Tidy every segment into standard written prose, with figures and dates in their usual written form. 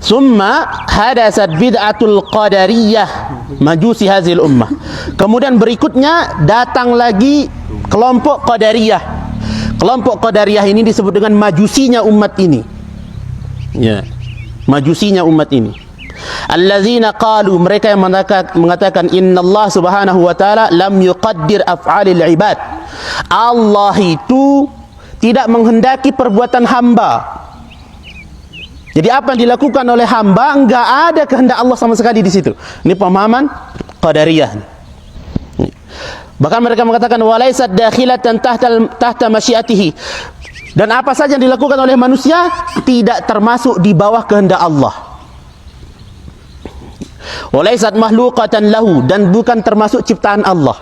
Summa hadasat bid'atul qadariyah majusi hazil ummah. Kemudian berikutnya datang lagi kelompok qadariyah. Kelompok qadariyah ini disebut dengan majusinya umat ini. Ya, majusinya umat ini. Allazina qalu, mereka yang mengatakan innallaha subhanahu wa ta'ala lam yuqaddir af'alil ibad. Allah itu tidak menghendaki perbuatan hamba. Jadi apa yang dilakukan oleh hamba enggak ada kehendak Allah sama sekali di situ. Ini pemahaman qadariyah. Bahkan mereka mengatakan walaysat dakhilatan tahta masyiatihi. Dan apa saja yang dilakukan oleh manusia tidak termasuk di bawah kehendak Allah. Walaysat makhluqatan lahu, dan bukan termasuk ciptaan Allah.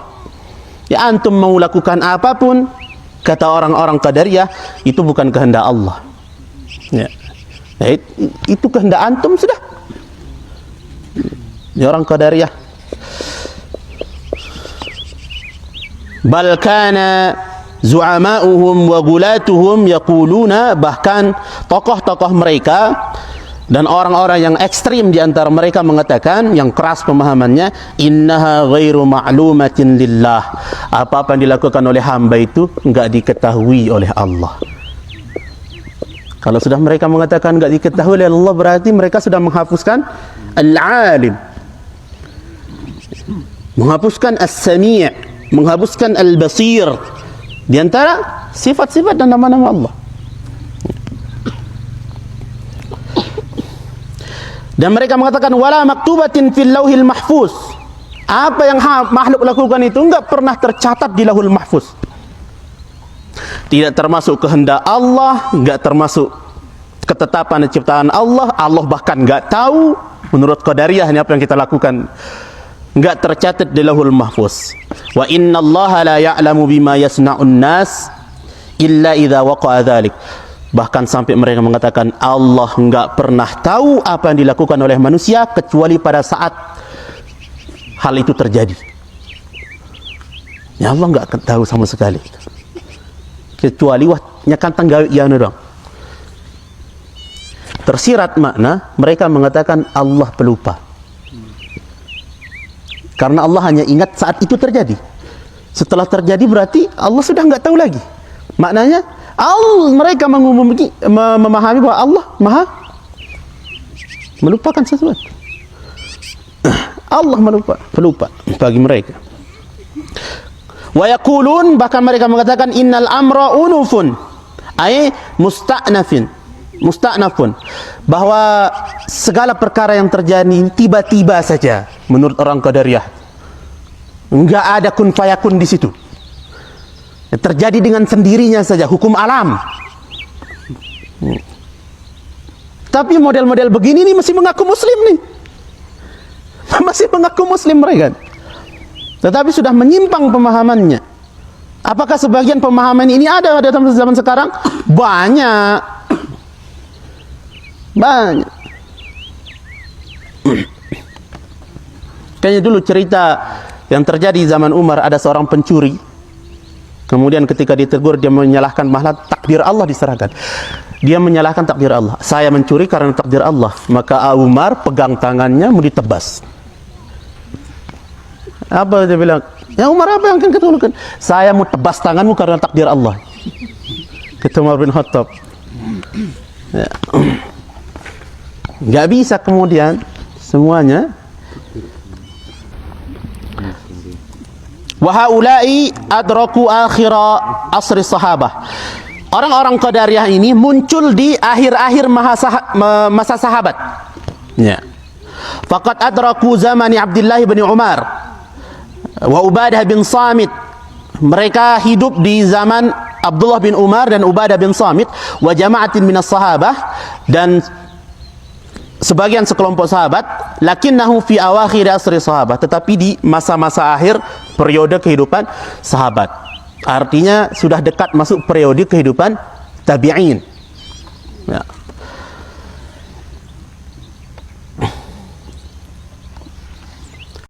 Ya, antum mau lakukan apapun, kata orang-orang qadariyah, itu bukan kehendak Allah. Ya. Nah, itu kehendak antum sudah. Ya, orang qadariyah. Bal kana zu'ama'uhum wa gulatuhum yaquluna, bahkan tokoh-tokoh mereka dan orang-orang yang ekstrim di antara mereka mengatakan, yang keras pemahamannya, innaha ghairu ma'lumatin lillah. Apa-apa yang dilakukan oleh hamba itu enggak diketahui oleh Allah. Kalau sudah mereka mengatakan enggak diketahui oleh Allah, berarti mereka sudah menghapuskan al-alim, menghapuskan as-sami', menghapuskan al-basir, di antara sifat-sifat dan nama-nama Allah. Dan mereka mengatakan wala maktubatin fil lauhil mahfuz. Apa yang makhluk lakukan itu enggak pernah tercatat di lauhul mahfuz. Tidak termasuk kehendak Allah, enggak termasuk ketetapan dan ciptaan Allah. Allah bahkan enggak tahu, menurut qadariyah, ini apa yang kita lakukan enggak tercatat di lauhul mahfuz. Wa innallaha la ya'lamu bima yasna'un nas illa idza waqa'a dzalik. Bahkan sampai mereka mengatakan Allah enggak pernah tahu apa yang dilakukan oleh manusia kecuali pada saat hal itu terjadi. Ya, Allah enggak tahu sama sekali, kecuali wahnya kan tanggawi ya dong. Tersirat makna mereka mengatakan Allah pelupa, karena Allah hanya ingat saat itu terjadi. Setelah terjadi berarti Allah sudah enggak tahu lagi. Maknanya mereka memahami bahwa Allah maha melupakan sesuatu. Allah pelupa bagi mereka. Wa yaqulun, bahkan mereka mengatakan innal amra unufun, ay musta'nafun, bahwa segala perkara yang terjadi tiba-tiba saja menurut orang qadariyah. Enggak ada kun fayakun di situ. Terjadi dengan sendirinya saja, hukum alam. Tapi model-model begini nih masih mengaku muslim nih. Masih mengaku muslim mereka. Tetapi sudah menyimpang pemahamannya. Apakah sebagian pemahaman ini ada dalam zaman sekarang? Banyak. Banyak. Kayaknya dulu cerita yang terjadi zaman Umar, ada seorang pencuri. Kemudian ketika ditegur, dia menyalahkan malah takdir Allah diserahkan. Dia menyalahkan takdir Allah. Saya mencuri karena takdir Allah. Maka Umar pegang tangannya mau ditebas. Apa dia bilang? Ya Umar, apa yang akan kita lakukan? Saya mau tebas tanganmu karena takdir Allah. Kata Umar bin Khattab. Ya. Gak bisa kemudian semuanya. Wahaulai adraku akhira asri sahabah. Orang-orang qadariyah ini muncul di akhir-akhir masa sahabat. Ya. Faqad adraku zamani Abdullah bin Umar wa Ubadah bin Samit. Mereka hidup di zaman Abdullah bin Umar dan Ubadah bin Samit, wa jama'atin minas sahabah, dan sebagian sekelompok sahabat, lakinnahu fi awakhir asri sahabat, tetapi di masa-masa akhir periode kehidupan sahabat. Artinya sudah dekat masuk periode kehidupan tabi'in. Ya.